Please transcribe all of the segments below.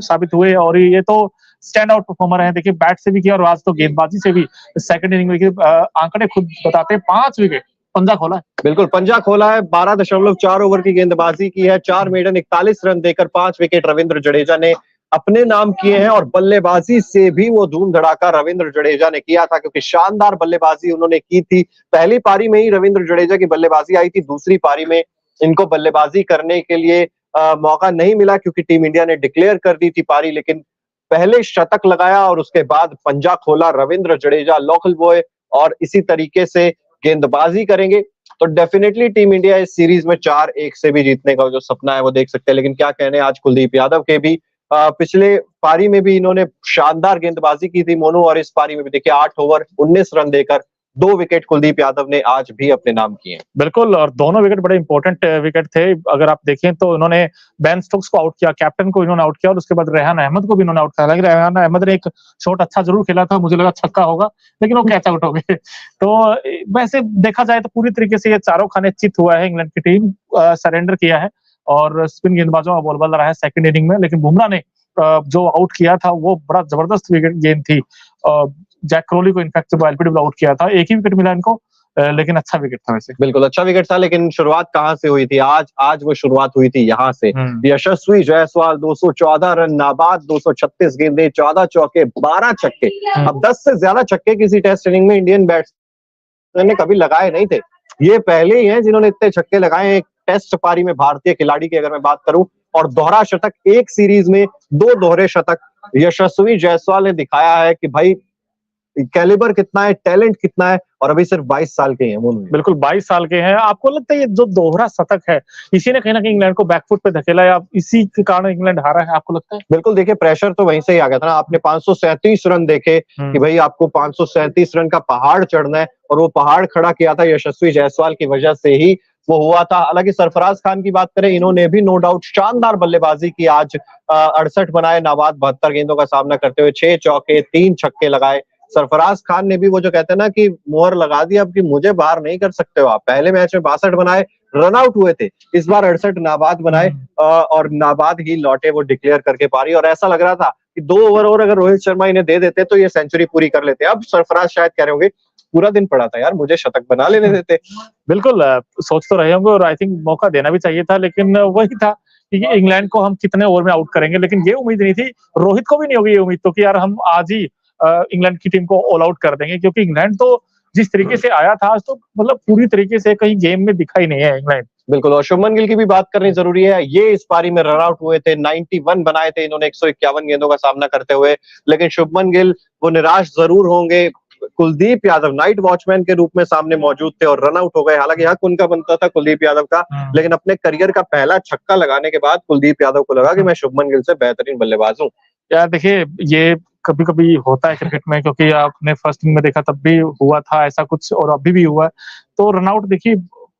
साबित हुए और ये तो स्टैंड आउट परफॉर्मर है। देखिए बैट से भी किया और आज तो गेंदबाजी से भी सेकंड इनिंग में देखिए आंकड़े खुद बताते हैं 5 विकेट पंजा खोला है। बिल्कुल पंजा खोला है, 12.4 ओवर की गेंदबाजी की है, 4 मेडन 41 रन देकर 5 विकेट रविंद्र जडेजा ने अपने नाम किए हैं। और बल्लेबाजी से भी वो धूम धड़ाका रविंद्र जडेजा ने किया था, क्योंकि शानदार बल्लेबाजी उन्होंने की थी। पहली पारी में ही रविंद्र जडेजा की बल्लेबाजी आई थी, दूसरी पारी में इनको बल्लेबाजी करने के लिए मौका नहीं मिला, क्योंकि टीम इंडिया ने डिक्लेयर कर दी थी पारी। लेकिन पहले शतक लगाया और उसके बाद पंजा खोला रविंद्र जडेजा, लोकल बॉय, और इसी तरीके से गेंदबाजी करेंगे तो डेफिनेटली टीम इंडिया इस सीरीज में 4-1 से भी जीतने का जो सपना है वो देख सकते हैं। लेकिन क्या कहने आज कुलदीप यादव के भी, पिछले पारी में भी इन्होंने शानदार गेंदबाजी की थी मोनू, और इस पारी में भी देखिए 8 ओवर 19 रन देकर 2 विकेट कुलदीप यादव ने आज भी अपने नाम किए। बिल्कुल, और दोनों विकेट बड़े इंपॉर्टेंट विकेट थे। अगर आप देखें तो इन्होंने बेन स्टोक्स को आउट किया, कैप्टन को इन्होंने आउट किया और उसके बाद रेहान अहमद को भी इन्होंने आउट किया। हालांकि रेहान अहमद ने एक शॉट अच्छा जरूर खेला था, मुझे लगा छक्का होगा, लेकिन वो कैच आउट हो गए। तो वैसे देखा जाए तो पूरी तरीके से ये चारों खाने चित हुआ है। इंग्लैंड की टीम सरेंडर किया है और स्पिन गेंदबाजों का बोलबाला रहा है सेकंड इनिंग में। लेकिन बुमराह ने जो आउट किया था वो बड़ा जबरदस्त विकेट गेंद थी। जैक क्रोली को इनफैक्ट वो एलबीडब्ल्यू आउट किया था, एक ही विकेट मिला इनको, लेकिन अच्छा विकेट था वैसे। बिल्कुल अच्छा विकेट था, लेकिन शुरुआत कहां से हुई थी? आज वो शुरुआत हुई थी यहां से। यशस्वी जायसवाल 214 रन, नाबाद 236 गेंदें, 14 चौके, 12 छक्के। अब 10 से ज्यादा छक्के किसी टेस्ट इनिंग में इंडियन बैट्समैन ने कभी लगाए नहीं थे। ये पहले ही हैं जिन्होंने इतने छक्के लगाए एक टेस्ट पारी में भारतीय खिलाड़ी की अगर मैं बात करूं। और दोहरा शतक, एक सीरीज में 2 दोहरे शतक यशस्वी जायसवाल ने दिखाया है कि भाई कैलिबर कितना है, टैलेंट कितना है। और अभी सिर्फ 22 साल के हैं वो। बिल्कुल 22 साल के हैं। आपको लगता है ये जो दोहरा शतक है इसी ने कहीं ना कहीं इंग्लैंड को बैकफुट पे धकेला है, इसी के कारण इंग्लैंड हारा है, आपको लगता है? बिल्कुल, देखिए प्रेशर तो वहीं से ही आ गया था ना। आपने 537 रन देखे कि भाई आपको 537 रन का पहाड़ चढ़ना है, और वो पहाड़ खड़ा किया था यशस्वी जायसवाल की वजह से ही वो हुआ था। हालांकि सरफराज खान की बात करें, इन्होंने भी नो डाउट शानदार बल्लेबाजी की। आज 68 बनाए, नाबाद 72 गेंदों का सामना करते हुए 6 चौके 3 छक्के लगाए। सरफराज खान ने भी वो जो कहते हैं ना कि मोहर लगा दी अब कि मुझे बाहर नहीं कर सकते हो आप। पहले मैच में 62 बनाए, रन आउट हुए थे, इस बार 68 नाबाद बनाए और नाबाद ही लौटे वो डिक्लेयर करके पारी। और ऐसा लग रहा था कि 2 ओवर और अगर रोहित शर्मा इन्हें दे देते तो ये सेंचुरी पूरी कर लेते। अब सरफराज शायद कह रहे होंगे पूरा दिन पड़ा था यार, मुझे शतक बना लेने देते। बिल्कुल सोच तो रहे होंगे और आई थिंक मौका देना भी चाहिए था, लेकिन वही था कि इंग्लैंड को हम कितने ओवर में आउट करेंगे। लेकिन ये उम्मीद नहीं थी, रोहित को भी नहीं होगी ये उम्मीद तो कि यार हम आज ही इंग्लैंड की टीम को ऑल आउट कर देंगे, क्योंकि इंग्लैंड तो जिस तरीके से आया था आज तो मतलब पूरी तरीके से कहीं गेम में दिखाई नहीं है इंग्लैंड। बिल्कुल, और शुभमन गिल की भी बात करनी जरूरी है। ये इस पारी में रन आउट हुए थे, 91 बनाए थे इन्होंने 151 गेंदों का सामना करते हुए। लेकिन शुभमन गिल वो निराश जरूर होंगे। कुलदीप यादव नाइट वॉचमैन के रूप में सामने मौजूद थे और रन आउट हो गए। हालांकि हक उनका बनता था कुलदीप यादव का, लेकिन अपने करियर का पहला छक्का लगाने के बाद कुलदीप यादव को लगा कि मैं शुभमन गिल से बेहतरीन बल्लेबाज हूँ। यार देखिए ये कभी कभी होता है क्रिकेट में, क्योंकि आपने फर्स्ट इनिंग में देखा तब भी हुआ था ऐसा कुछ और अभी भी हुआ है। तो रनआउट देखिए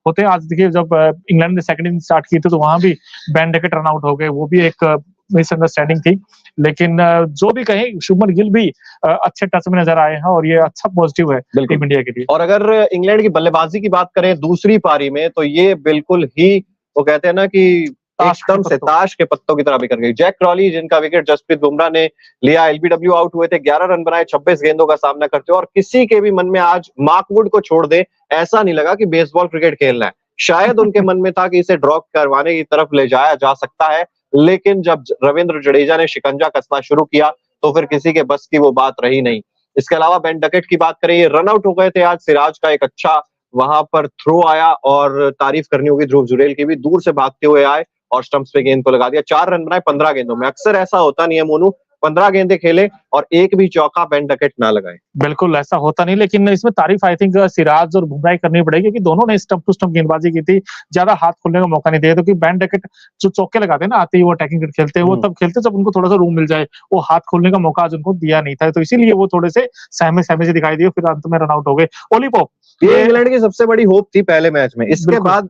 होते हैं। आज देखिए जब इंग्लैंड ने सेकंड इनिंग स्टार्ट की थी तो वहां भी बेन डकेट रनआउट हो गए, वो भी एक मिसअंडरस्टैंडिंग थी। लेकिन जो भी कहें शुभमन गिल भी अच्छे टच में नजर आए हैं और ये अच्छा पॉजिटिव है टीम इंडिया के लिए। और अगर इंग्लैंड की बल्लेबाजी की बात करें दूसरी पारी में, तो ये बिल्कुल ही वो कहते हैं ना कि एकदम से ताश के पत्तों की तरह बिखर गई। जैक क्रॉली जिनका विकेट जसप्रीत बुमराह ने लिया, एलबीडब्ल्यू आउट हुए थे, 11 रन बनाए 26 गेंदों का सामना करते हो। और किसी के भी मन में आज मार्क वुड को छोड़ दे ऐसा नहीं लगा कि बेसबॉल क्रिकेट खेलना है। शायद उनके मन में था कि इसे ड्रॉ करवाने की तरफ ले जाया जा सकता है, लेकिन जब रविंद्र जडेजा ने शिकंजा कसना शुरू किया तो फिर किसी के बस की वो बात रही नहीं। इसके अलावा बेन डकेट की बात करें, ये रन आउट हो गए थे आज। सिराज का एक अच्छा वहां पर थ्रो आया और तारीफ करनी होगी ध्रुव जुरेल की भी, दूर से भागते हुए आए और स्टंप्स पे गेंद को लगा दिया। 4 रन बनाए 15 गेंदों में। अक्सर ऐसा होता नहीं है मोनू, 15 गेंदे खेले और एक भी चौका बेन डकेट ना लगाए। बिल्कुल ऐसा होता नहीं, लेकिन इसमें तारीफ आई थिंक सिराज और बुमराह करनी पड़ेगी कि दोनों ने स्टंप टू स्टंप गेंदबाजी की थी, ज्यादा हाथ खोलने का मौका नहीं दिया। क्योंकि बेन डकेट जो चौके लगाते हैं ना आते ही वो अटैकिंग क्रिकेट खेलते हैं, वो तब खेलते जब उनको थोड़ा सा रूम मिल जाए। वो हाथ खोलने का मौका आज उनको दिया नहीं था, तो इसीलिए वो थोड़े से सहमे सहमे से दिखाई दिए, फिर अंत में रन आउट हो गए। ओली पॉप ये इंग्लैंड की सबसे बड़ी होप थी पहले मैच में। इसके बाद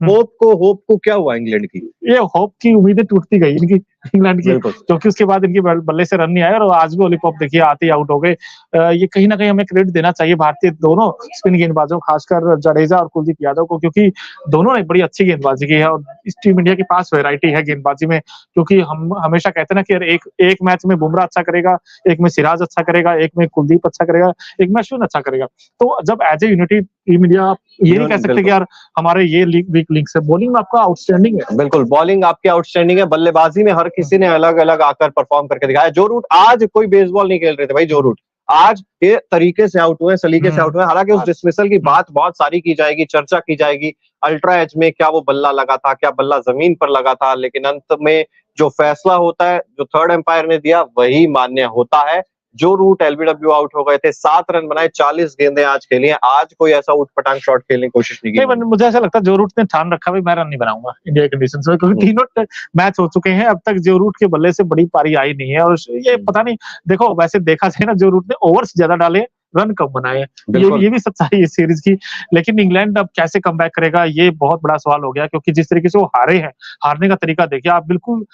होप को क्या हुआ इंग्लैंड की? ये होप की उम्मीदें टूटती गई इनकी। इंग्लैंड की, बिल्कुल। क्योंकि उसके बाद इनके बल्ले से रन नहीं आए और आज भी ओली पॉप देखिए आते ही आउट हो गए। ये कहीं न कहीं हमें क्रेडिट देना चाहिए भारतीय दोनों स्पिन गेंदबाजों, खासकर जडेजा और कुलदीप यादव को, क्योंकि दोनों ने बड़ी अच्छी गेंदबाजी की है और इस टीम इंडिया के पास वैरायटी है गेंदबाजी में। क्योंकि हम हमेशा कहते हैं ना कि यार एक एक मैच में बुमराह अच्छा करेगा, एक में सिराज अच्छा करेगा, एक में कुलदीप अच्छा करेगा, एक में अश्विन अच्छा करेगा। तो जब as a unity team India, आप ये नहीं कह सकते कि यार हमारे ये वीक लिंक्स है। बॉलिंग में आपका आउटस्टैंडिंग है। बिल्कुल, बॉलिंग आपकी आउटस्टैंडिंग है, बल्लेबाजी में हर किसी ने अलग-अलग आकर परफॉर्म करके दिखाया। जो रूट आज कोई बेसबॉल नहीं खेल रहे थे भाई, जो रूट आज के तरीके से आउट हुए, सलीके से आउट हुए। हालांकि उस डिसमिसल की बात बहुत सारी की जाएगी, चर्चा की जाएगी। अल्ट्रा एज में क्या वो बल्ला लगा था, क्या बल्ला जमीन पर लगा था, लेकिन अंत में जो फैसला होता है, जो थर्ड एम्पायर ने दिया, वही मान्य होता है। जो रूट एलबीडब्ल्यू आउट हो गए थे, 7 रन बनाए, 40 गेंदें आज खेली हैं। आज कोई ऐसा उठपटांग शॉट खेलने की कोशिश नहीं की। नहीं, मुझे ऐसा लगता है जो रूट ने ठान रखा भाई मैं रन नहीं बनाऊंगा इंडिया कंडीशंस में, क्योंकि तीनों मैच हो चुके हैं अब तक, जो रूट के बल्ले से बड़ी पारी आई नहीं है। और ये पता नहीं, देखो वैसे देखा जाए ना, जो रूट ने ओवर्स ज्यादा डाले, रन कम बनाए, ये भी सच्चाई है सीरीज की। लेकिन इंग्लैंड अब कैसे कमबैक करेगा, ये बहुत बड़ा सवाल हो गया, क्योंकि जिस तरीके से वो हारे हैं, हारने का तरीका देखिए आप। बिल्कुल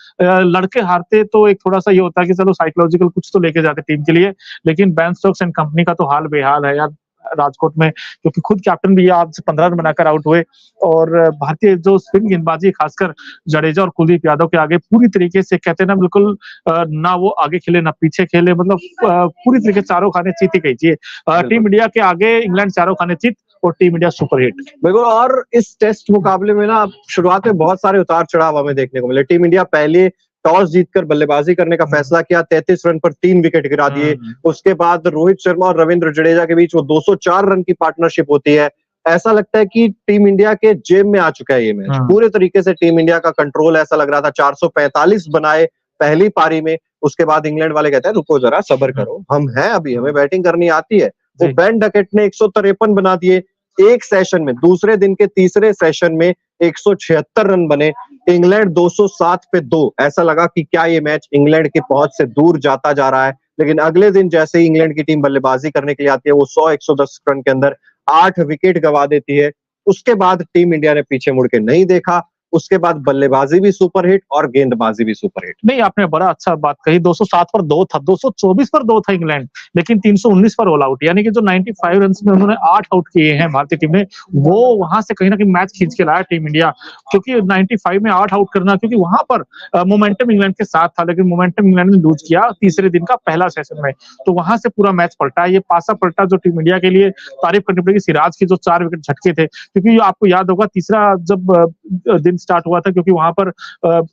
लड़के हारते तो एक थोड़ा सा ये होता है कि चलो साइकोलॉजिकल कुछ तो लेके जाते टीम के लिए, लेकिन बेन स्टोक्स एंड कंपनी का तो हाल बेहाल है यार राजकोट में, क्योंकि खुद कैप्टन भी आज 15 रन बनाकर आउट हुए। और भारतीय जो स्पिन गेंदबाजी, खासकर जडेजा और कुलदीप यादव के आगे पूरी तरीके से, कहते हैं ना, बिल्कुल ना वो आगे खेले ना पीछे खेले, मतलब पूरी तरीके से चारों खाने चीत ही कहिए। टीम इंडिया के आगे इंग्लैंड चारों खाने चीत और टीम इंडिया सुपरहिट। बिल्कुल। और इस टेस्ट मुकाबले में ना शुरुआत में बहुत सारे उतार चढ़ाव हमें देखने को मिले। टीम इंडिया पहले टॉस जीतकर बल्लेबाजी करने का फैसला किया, 33 रन पर 3 विकेट गिरा दिए। उसके बाद रोहित शर्मा और रविंद्र जडेजा के बीच वो 204 रन की पार्टनरशिप होती है। ऐसा लगता है कि टीम इंडिया के जेब में आ चुका है ये मैच। पूरे तरीके से टीम इंडिया का कंट्रोल ऐसा लग रहा था। 445 बनाए पहली पारी में। उसके बाद इंग्लैंड वाले कहते हैं रुको जरा, सब्र करो, हम हैं अभी, हमें बैटिंग करनी आती है। वो बेन डकेट ने 153 बना दिए एक सेशन में। दूसरे दिन के तीसरे सेशन में 176 रन बने। इंग्लैंड 207 पे 2। ऐसा लगा कि क्या ये मैच इंग्लैंड की पहुंच से दूर जाता जा रहा है, लेकिन अगले दिन जैसे ही इंग्लैंड की टीम बल्लेबाजी करने के लिए आती है, वो 100-110 रन के अंदर 8 विकेट गंवा देती है। उसके बाद टीम इंडिया ने पीछे मुड़ के नहीं देखा। उसके बाद बल्लेबाजी भी सुपरहिट और गेंदबाजी भी सुपरहिट। नहीं, आपने बड़ा अच्छा बात कही। 207 पर 2 था, 224 पर 2 था इंग्लैंड, लेकिन 319 पर ऑल आउट, यानी कि जो 95 रन में उन्होंने 8 आउट किए हैं भारतीय टीम ने, वो वहां से कहीं ना कहीं मैच खींच के लाया टीम इंडिया। क्योंकि 95 में 8 आउट करना, क्योंकि वहां पर मोमेंटम इंग्लैंड के साथ था, लेकिन मोमेंटम इंग्लैंड ने लूज किया तीसरे दिन का पहला सेशन में। तो वहां से पूरा मैच पलटा। ये पासा पलटा जो टीम इंडिया के लिए तारीफ करनी पड़ेगी। सिराज की जो 4 विकेट झटके थे, क्योंकि आपको याद होगा तीसरा जब दिन स्टार्ट हुआ था, क्योंकि वहां पर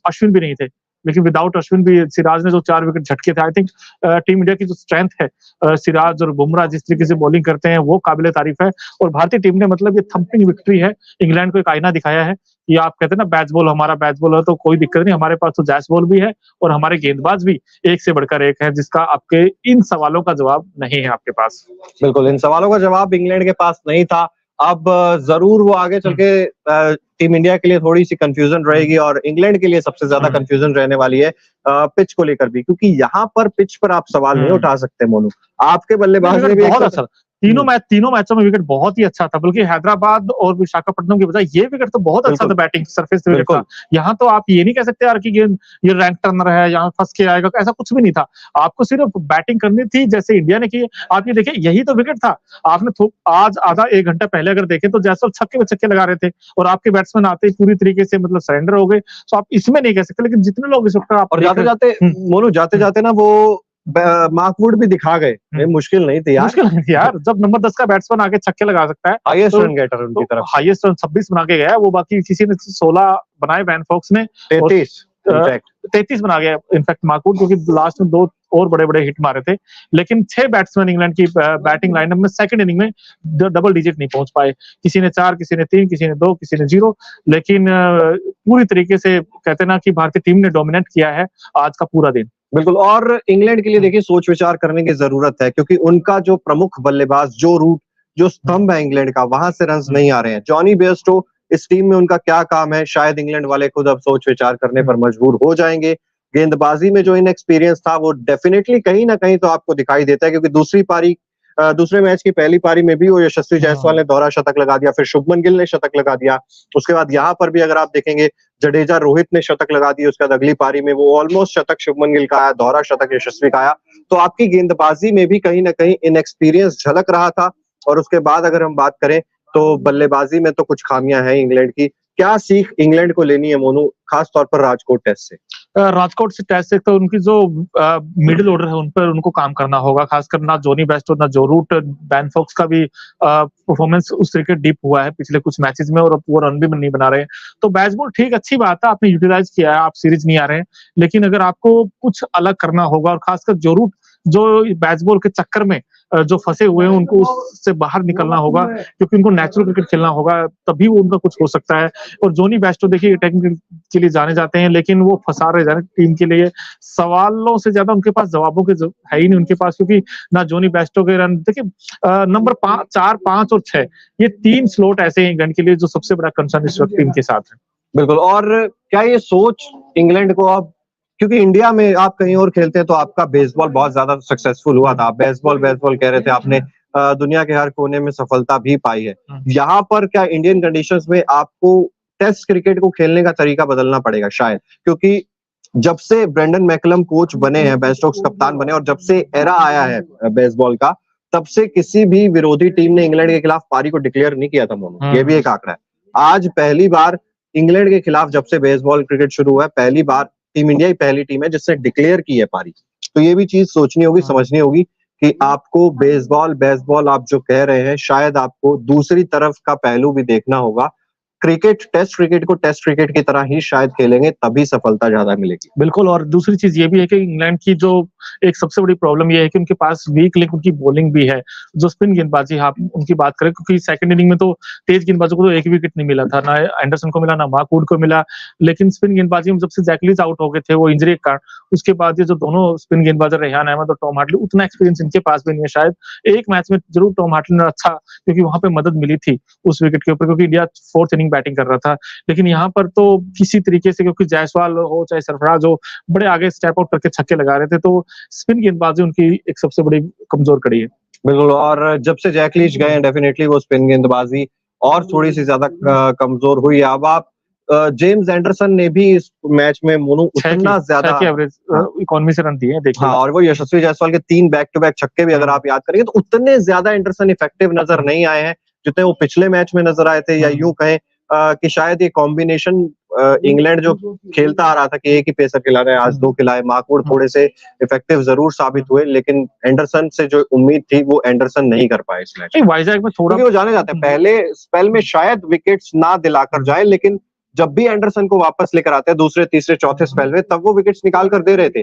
अश्विन भी नहीं थे, लेकिन विदाउट अश्विन भी सिराज ने जो 4 विकेट झटके थे। आई थिंक टीम इंडिया की जो स्ट्रेंथ है, सिराज और बुमराह जिस तरीके से बॉलिंग करते हैं, वो काबिले तारीफ है। और भारतीय टीम ने मतलब ये थंपिंग विक्ट्री है, इंग्लैंड को एक आईना दिखाया है। ये आप कहते हैं ना बैच बॉल, हमारा बैच बॉल है तो कोई दिक्कत नहीं, हमारे पास तो जैस बॉल भी है और हमारे गेंदबाज भी एक से बढ़कर एक है, जिसका आपके इन सवालों का जवाब नहीं है आपके पास। बिल्कुल, इन सवालों का जवाब इंग्लैंड के पास नहीं था। अब जरूर वो आगे चल के टीम इंडिया के लिए थोड़ी सी कंफ्यूजन रहेगी और इंग्लैंड के लिए सबसे ज्यादा कंफ्यूजन रहने वाली है पिच को लेकर भी, क्योंकि यहाँ पर पिच पर आप सवाल नहीं उठा सकते मोनू। आपके बल्लेबाज ने भी बहुत अच्छा, तीनों मैचों में विकेट बहुत ही अच्छा था, बल्कि हैदराबाद और विशाखापट्टनम के बजाय ये विकेट तो बहुत अच्छा था। बैटिंग सरफेस विकेट था। यहाँ तो आप ये नहीं कह सकते यार कि ये रैंक टर्नर है, यहाँ फंस के आएगा, ऐसा कुछ भी नहीं था। आपको सिर्फ बैटिंग करनी थी जैसे इंडिया ने की। आप ये देखिए, यही तो विकेट था। आपने आज आधा 1 घंटा पहले अगर देखें तो जायसवाल छक्के पे छक्के लगा रहे थे और आपके बैट्समैन आते ही पूरी तरीके से मतलब सरेंडर हो गए। तो आप इसमें नहीं कह सकते, लेकिन जितने लोग इस वक्त आप जाते जाते ना वो मार्कवुड भी दिखा गए। मुश्किल नहीं थी यार जब नंबर 10 का बैट्समैन आगे छक्के लगा सकता है, हाईएस्ट रन गेटर उनकी तरफ, हाईएस्ट रन 26 बना के गया। वो बाकी किसी ने 16 बनाए, वैन फॉक्स ने 33 बना गया इनफैक्ट मार्कवुड, क्योंकि लास्ट में 2 और बड़े बड़े हिट मारे थे। लेकिन 6 बैट्समैन इंग्लैंड की बैटिंग लाइनअप में सेकंड इनिंग में डबल डिजिट नहीं पहुंच पाए। किसी ने 4, किसी ने 3, किसी ने 2, किसी ने 0। लेकिन पूरी तरीके से कहते ना कि भारतीय टीम ने डोमिनेट किया है आज का पूरा दिन। बिल्कुल। और इंग्लैंड के लिए देखिए सोच विचार करने की जरूरत है, क्योंकि उनका जो प्रमुख बल्लेबाज, जो रूट, जो स्तंभ है इंग्लैंड का, वहां से रन नहीं आ रहे हैं। जॉनी बेयरस्टो इस टीम में उनका क्या काम है, शायद इंग्लैंड वाले खुद अब सोच विचार करने पर मजबूर हो जाएंगे। गेंदबाजी में जो इनएक्सपीरियंस था वो डेफिनेटली कहीं ना कहीं तो आपको दिखाई देता है, क्योंकि दूसरी पारी दूसरे मैच की पहली पारी में भी वो यशस्वी जायसवाल ने दोहरा शतक लगा दिया, फिर शुभमन गिल ने शतक लगा दिया। उसके बाद यहाँ पर भी अगर आप देखेंगे जडेजा रोहित ने शतक लगा दिए, उसके बाद अगली पारी में वो ऑलमोस्ट शतक शुभमन गिल का आया, दोहरा शतक यशस्वी का आया। तो आपकी गेंदबाजी में भी कहीं ना कहीं इनएक्सपीरियंस झलक रहा था। और उसके बाद अगर हम बात करें तो बल्लेबाजी में तो कुछ खामियां हैं इंग्लैंड की। क्या सीख इंग्लैंड को लेनी है मोनू, खास तौर पर राजकोट टेस्ट से? राजकोट से टेस्ट से तो उनकी जो मिडिल ऑर्डर है उन पर उनको काम करना होगा, खासकर ना जोनी बेस्टो ना जो रूट, बैन फॉक्स का भी परफॉर्मेंस उस तरीके डीप हुआ है पिछले कुछ मैचेस में, और अब वो रन भी नहीं बना रहे हैं। तो बेसबॉल ठीक अच्छी बात है, आपने यूटिलाइज किया है, आप सीरीज नहीं आ रहे हैं, लेकिन अगर आपको कुछ अलग करना होगा, और खासकर जो रूट जो बेसबॉल के चक्कर में जो फंसे हुए हैं उनको उससे बाहर निकलना होगा, क्योंकि उनको नेचुरल क्रिकेट खेलना होगा, तभी वो उनका कुछ हो सकता है। और जोनी बेस्टो देखिए टेक्निक के लिए जाने जाते हैं, लेकिन वो फंसा रहे जाने टीम के लिए। सवालों से ज्यादा उनके पास जवाबों के है ही नहीं उनके पास, क्योंकि ना जोनी बेस्टो के रन देखिए नंबर 4, 5 और 6 ये 3 स्लॉट ऐसे हैं इंग्लैंड के लिए जो सबसे बड़ा कंसर्न इस वक्त टीम के साथ है। बिल्कुल। और क्या ये सोच इंग्लैंड को अब, क्योंकि इंडिया में आप कहीं और खेलते हैं तो आपका बेसबॉल बहुत ज्यादा सक्सेसफुल हुआ था, आप बेसबॉल कह रहे थे, आपने दुनिया के हर कोने में सफलता भी पाई है। यहाँ पर क्या इंडियन कंडीशंस में आपको टेस्ट क्रिकेट को खेलने का तरीका बदलना पड़ेगा शायद, क्योंकि जब से ब्रेंडन मैकलम कोच बने हैं, बेन स्टोक्स कप्तान बने, और जब से एरा आया है बेसबॉल का, तब से किसी भी विरोधी टीम ने इंग्लैंड के खिलाफ पारी को डिक्लेयर नहीं किया था मोनू, ये भी एक आंकड़ा है। आज पहली बार इंग्लैंड के खिलाफ जब से बेसबॉल क्रिकेट शुरू हुआ है, पहली बार टीम इंडिया ही पहली टीम है जिसने डिक्लेयर की है पारी। तो ये भी चीज सोचनी होगी, समझनी होगी कि आपको बेसबॉल आप जो कह रहे हैं, शायद आपको दूसरी तरफ का पहलू भी देखना होगा। क्रिकेट, टेस्ट क्रिकेट को टेस्ट क्रिकेट की तरह ही शायद खेलेंगे, तभी सफलता ज्यादा मिलेगी। बिल्कुल। और दूसरी चीज ये भी है कि इंग्लैंड की जो एक सबसे बड़ी प्रॉब्लम ये है कि उनके पास वीक लिंक उनकी बॉलिंग भी है। जो स्पिन गेंदबाजी आप उनकी बात करें, क्योंकि सेकंड इनिंग में तो तेज गेंदबाजों को तो एक विकेट नहीं मिला था, ना एंडरसन को मिला ना मार्कवुड को मिला, लेकिन स्पिन गेंदबाजी में जब से जैक लीज आउट हो गए थे वो इंजरी के कारण, उसके बाद ये जो दोनों स्पिन गेंदबाज रेहान अहमद और टॉम हार्टली, उतना एक्सपीरियंस इनके पास भी नहीं है। शायद एक मैच में जरूर टॉम हार्टली ने अच्छा, क्योंकि वहां पे मदद मिली थी उस विकेट के ऊपर, क्योंकि इंडिया 4th इनिंग बैटिंग कर रहा था। लेकिन यहाँ पर तो किसी तरीके से, क्योंकि जायसवाल हो चाहे सरफराज हो, बड़े आगे स्टेप आउट करके छक्के लगा रहे थे, तो स्पिन गेंदबाजी उनकी एक सबसे बड़ी कमजोर कड़ी है। बिल्कुल। और जब से जैक लीच गए हैं, डेफिनेटली वो स्पिन गेंदबाजी और थोड़ी सी ज्यादा कमजोर हुई है। अब आप जेम्स एंडरसन ने भी इस मैच में मोनू उतना ज्यादा एवरेज इकोनॉमी से रन दिए, देखिए। हाँ, और वो यशस्वी जायसवाल के 3 बैक टू बैक छक्के भी अगर आप याद करेंगे तो उतने ज्यादा एंडरसन इफेक्टिव नजर नहीं आए हैं जितने वो पिछले मैच में नजर आए थे। या यूं कहें कि शायद ये कॉम्बिनेशन इंग्लैंड जो खेलता आ रहा था कि एक ही पेसर खिला रहे हैं, आज 2 खिलाए। मार्कवुड थोड़े से इफेक्टिव जरूर साबित हुए, लेकिन एंडरसन से जो उम्मीद थी वो एंडरसन नहीं कर पाए इस मैच में। वाइजैक में थोड़ा वो जाने जाते हैं, पहले स्पेल में शायद विकेट्स ना दिलाकर जाए, लेकिन जब भी एंडरसन को वापस लेकर आते हैं दूसरे, तीसरे, चौथे स्पेल में, तब वो विकेट्स निकाल कर दे रहे थे।